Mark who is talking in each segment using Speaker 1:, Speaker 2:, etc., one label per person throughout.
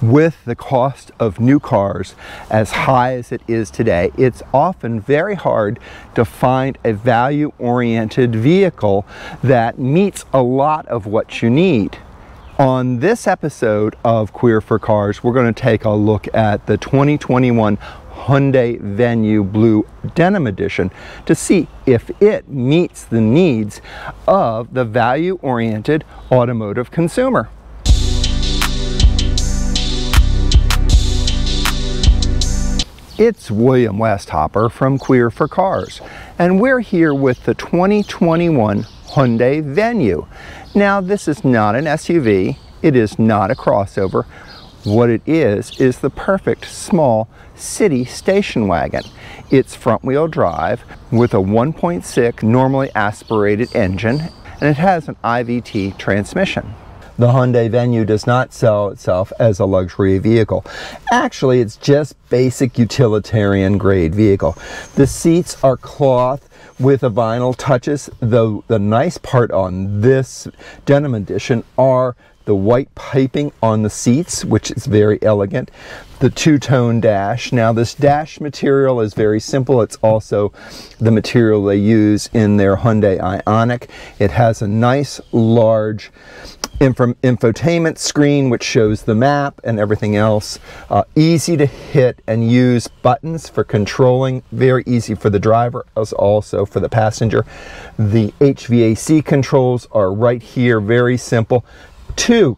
Speaker 1: With the cost of new cars as high as it is today, it's often very hard to find a value-oriented vehicle that meets a lot of what you need. On this episode of Queer4Cars, we're going to take a look at the 2021 Hyundai Venue Blue Denim Edition to see if it meets the needs of the value-oriented automotive consumer. It's William Westhopper from Queer4Cars, and we're here with the 2021 Hyundai Venue. Now, this is not an SUV, it is not a crossover. What it is the perfect small city station wagon. It's front-wheel drive with a 1.6 normally aspirated engine, and it has an IVT transmission. The Hyundai Venue does not sell itself as a luxury vehicle. Actually, it's just basic utilitarian grade vehicle. The seats are cloth with a vinyl touches, though the nice part on this denim edition are the white piping on the seats, which is very elegant. The two-tone dash. Now, this dash material is very simple. It's also the material they use in their Hyundai Ioniq. It has a nice large infotainment screen which shows the map and everything else. Easy to hit and use buttons for controlling, very easy for the driver as also for the passenger. The HVAC controls are right here, very simple. Two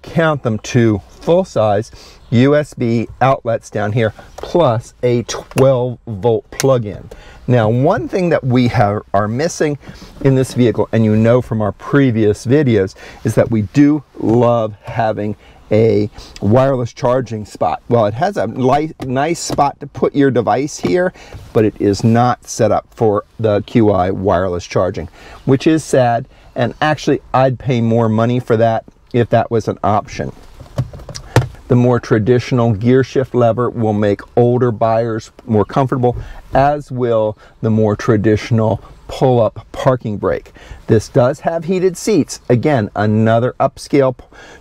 Speaker 1: full-size USB outlets down here, plus a 12-volt plug-in. Now, one thing that we are missing in this vehicle, and you know from our previous videos, is that we do love having a wireless charging spot. Well, it has a nice spot to put your device here, but it is not set up for the QI wireless charging, which is sad, and actually I'd pay more money for that if that was an option. The more traditional gear shift lever will make older buyers more comfortable, as will the more traditional pull-up parking brake. This does have heated seats. Again, another upscale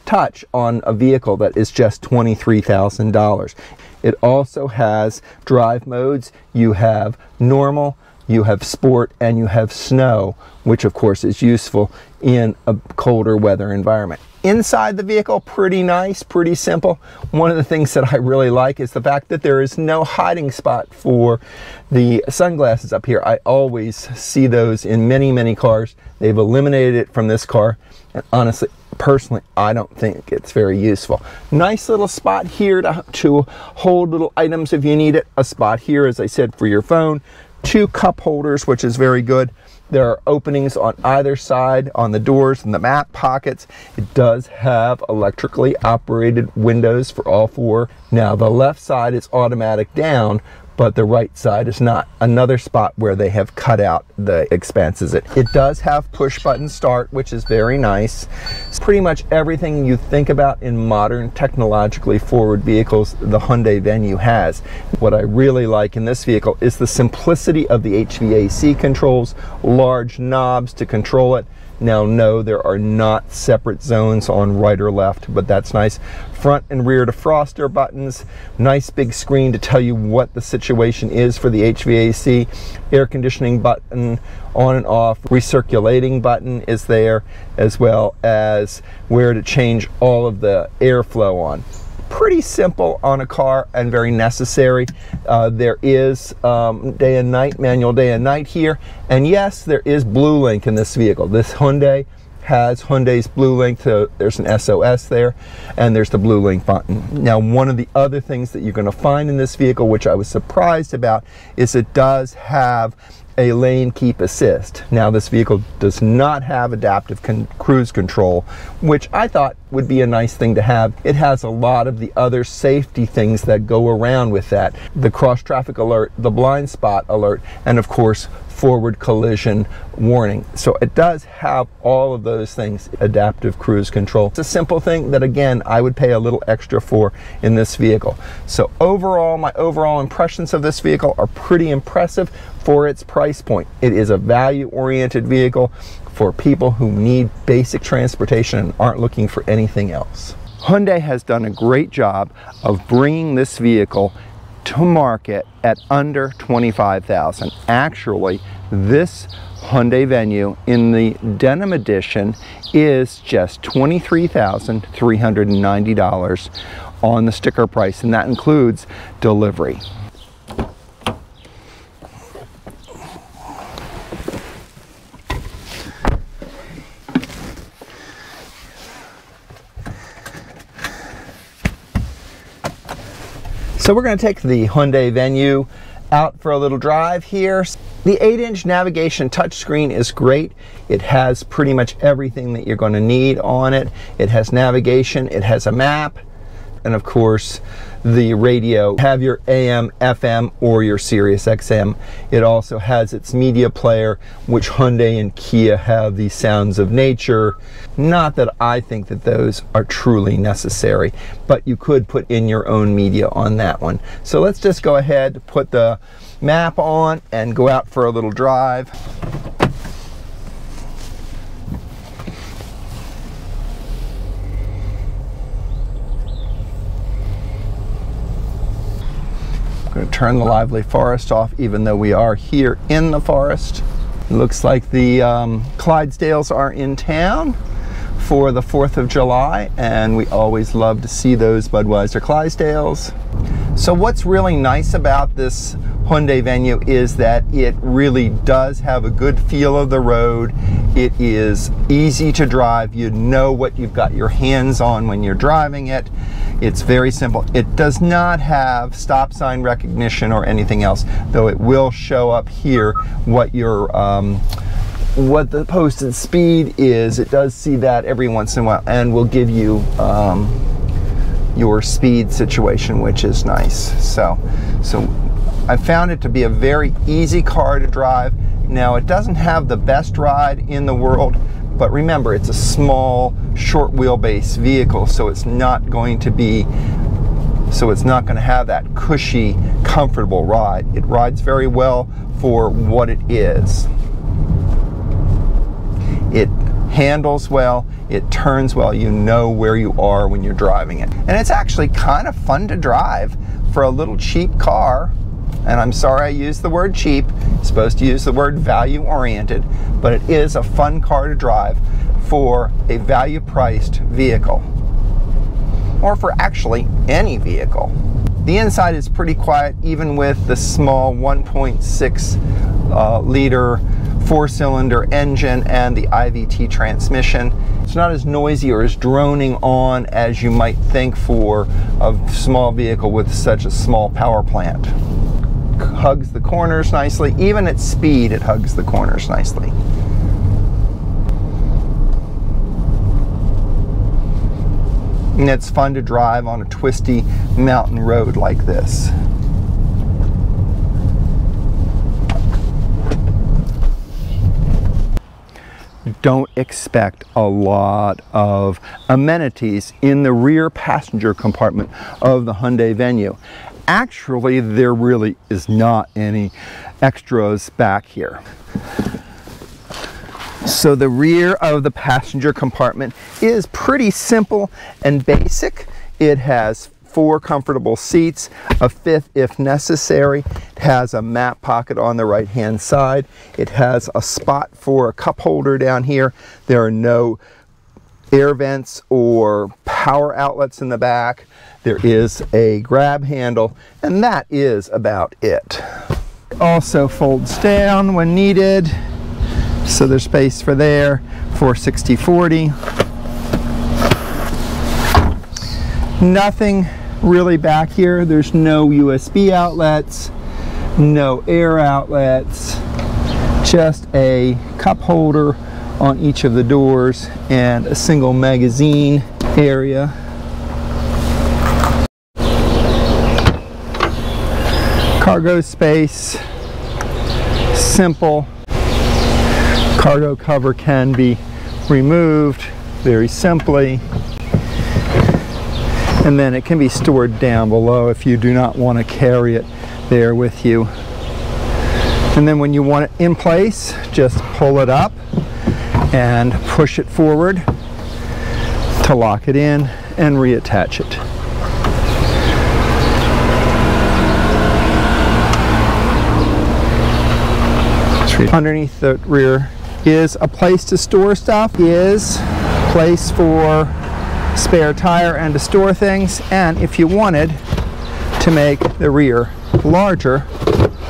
Speaker 1: touch on a vehicle that is just $23,000. It also has drive modes. You have normal, you have sport, and you have snow, which of course is useful in a colder weather environment. Inside the vehicle, pretty nice, pretty simple. One of the things that I really like is the fact that there is no hiding spot for the sunglasses up here. I always see those in many cars. They've eliminated it from this car, and honestly, personally, I don't think it's very useful. Nice little spot here to hold little items if you need it. A spot here, as I said, for your phone. Two cup holders, which is very good. There are openings on either side on the doors and the map pockets. It does have electrically operated windows for all four. Now, the left side is automatic down, but the right side is not. Another spot where they have cut out the expanses. It does have push button start, which is very nice. It's pretty much everything you think about in modern technologically forward vehicles the Hyundai Venue has. What I really like in this vehicle is the simplicity of the HVAC controls, large knobs to control it. Now, no, there are not separate zones on right or left, but that's nice. Front and rear defroster buttons, nice big screen to tell you what the situation is for the HVAC. Air conditioning button on and off, recirculating button is there, as well as where to change all of the airflow on. Pretty simple on a car and very necessary. There is day and night, manual day and night here. And yes, there is Blue Link in this vehicle. This Hyundai has Hyundai's Blue Link. So there's an SOS there, and there's the Blue Link button. Now, one of the other things that you're going to find in this vehicle, which I was surprised about, is it does have a lane keep assist. Now, this vehicle does not have adaptive cruise control, which I thought would be a nice thing to have. It has a lot of the other safety things that go around with that. The cross traffic alert, the blind spot alert, and of course, forward collision warning. So it does have all of those things, adaptive cruise control. It's a simple thing that, again, I would pay a little extra for in this vehicle. So overall, my overall impressions of this vehicle are pretty impressive for its price point. It is a value-oriented vehicle for people who need basic transportation and aren't looking for anything else. Hyundai has done a great job of bringing this vehicle to market at under $25,000. Actually, this Hyundai Venue in the Denim Edition is just $23,390 on the sticker price, and that includes delivery. So we're going to take the Hyundai Venue out for a little drive here. The 8-inch navigation touchscreen is great. It has pretty much everything that you're going to need on it. It has navigation, it has a map, and of course the radio. Have your AM, FM, or your Sirius XM. It also has its media player, which Hyundai and Kia have the sounds of nature. Not that I think that those are truly necessary, but you could put in your own media on that one. So let's just go ahead, put the map on, and go out for a little drive. I'm going to turn the lively forest off, even though we are here in the forest. It looks like the Clydesdales are in town for the 4th of July, and we always love to see those Budweiser Clydesdales. So what's really nice about this Hyundai Venue is that it really does have a good feel of the road. It is easy to drive. You know what you've got your hands on when you're driving it. It's very simple. It does not have stop sign recognition or anything else, though it will show up here what your what the posted speed is. It does see that every once in a while, and will give you your speed situation, which is nice. So I found it to be a very easy car to drive. Now, it doesn't have the best ride in the world, but remember, it's a small, short wheelbase vehicle, so it's not going to have that cushy, comfortable ride. It rides very well for what it is. It handles well, it turns well, you know where you are when you're driving it. And it's actually kind of fun to drive for a little cheap car. And I'm sorry I used the word cheap. I'm supposed to use the word value oriented, but it is a fun car to drive for a value priced vehicle, or for actually any vehicle. The inside is pretty quiet, even with the small 1.6 liter 4-cylinder engine and the IVT transmission. It's not as noisy or as droning on as you might think for a small vehicle with such a small power plant. Hugs the corners nicely. Even at speed, it hugs the corners nicely. And it's fun to drive on a twisty mountain road like this. Don't expect a lot of amenities in the rear passenger compartment of the Hyundai Venue. Actually, there really is not any extras back here. So the rear of the passenger compartment is pretty simple and basic. It has 4 comfortable seats, a 5th if necessary. It has a map pocket on the right hand side. It has a spot for a cup holder down here. There are no air vents or power outlets in the back. There is a grab handle, and that is about it. Also folds down when needed, so there's space for there for 60/40. Nothing really back here. There's no USB outlets, no air outlets, just a cup holder on each of the doors and a single magazine area. Cargo space, simple. Cargo cover can be removed very simply, and then it can be stored down below if you do not want to carry it there with you. And then when you want it in place, just pull it up and push it forward to lock it in, and reattach it. Underneath the rear is a place to store stuff, is a place for spare tire and to store things, and if you wanted to make the rear larger,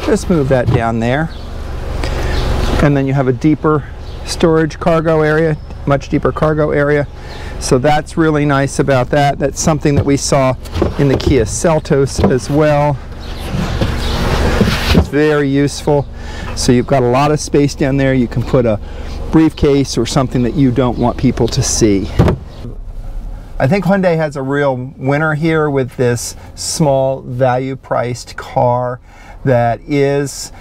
Speaker 1: just move that down there, and then you have a deeper storage cargo area, much deeper cargo area. So that's really nice about that. That's something that we saw in the Kia Seltos as well. It's very useful. So you've got a lot of space down there. You can put a briefcase or something that you don't want people to see. I think Hyundai has a real winner here with this small value-priced car that is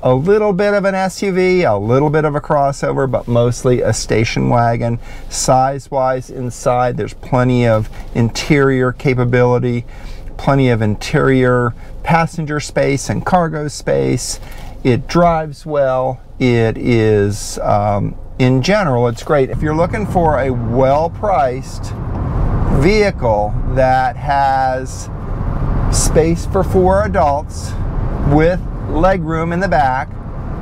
Speaker 1: a little bit of an SUV, a little bit of a crossover, but mostly a station wagon. Size-wise inside, there's plenty of interior capability, plenty of interior passenger space and cargo space. It drives well. It is, in general, it's great. If you're looking for a well-priced vehicle that has space for 4 adults with leg room in the back,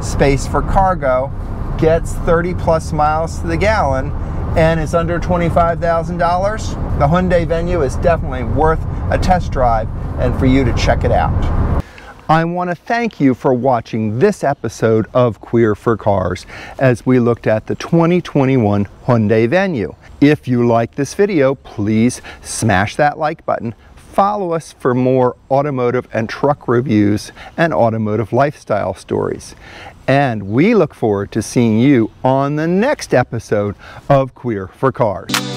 Speaker 1: space for cargo, gets 30+ miles to the gallon, and is under $25,000, the Hyundai Venue is definitely worth a test drive and for you to check it out. I want to thank you for watching this episode of Queer4Cars as we looked at the 2021 Hyundai Venue. If you like this video, please smash that like button. Follow us for more automotive and truck reviews and automotive lifestyle stories. And we look forward to seeing you on the next episode of Queer4Cars.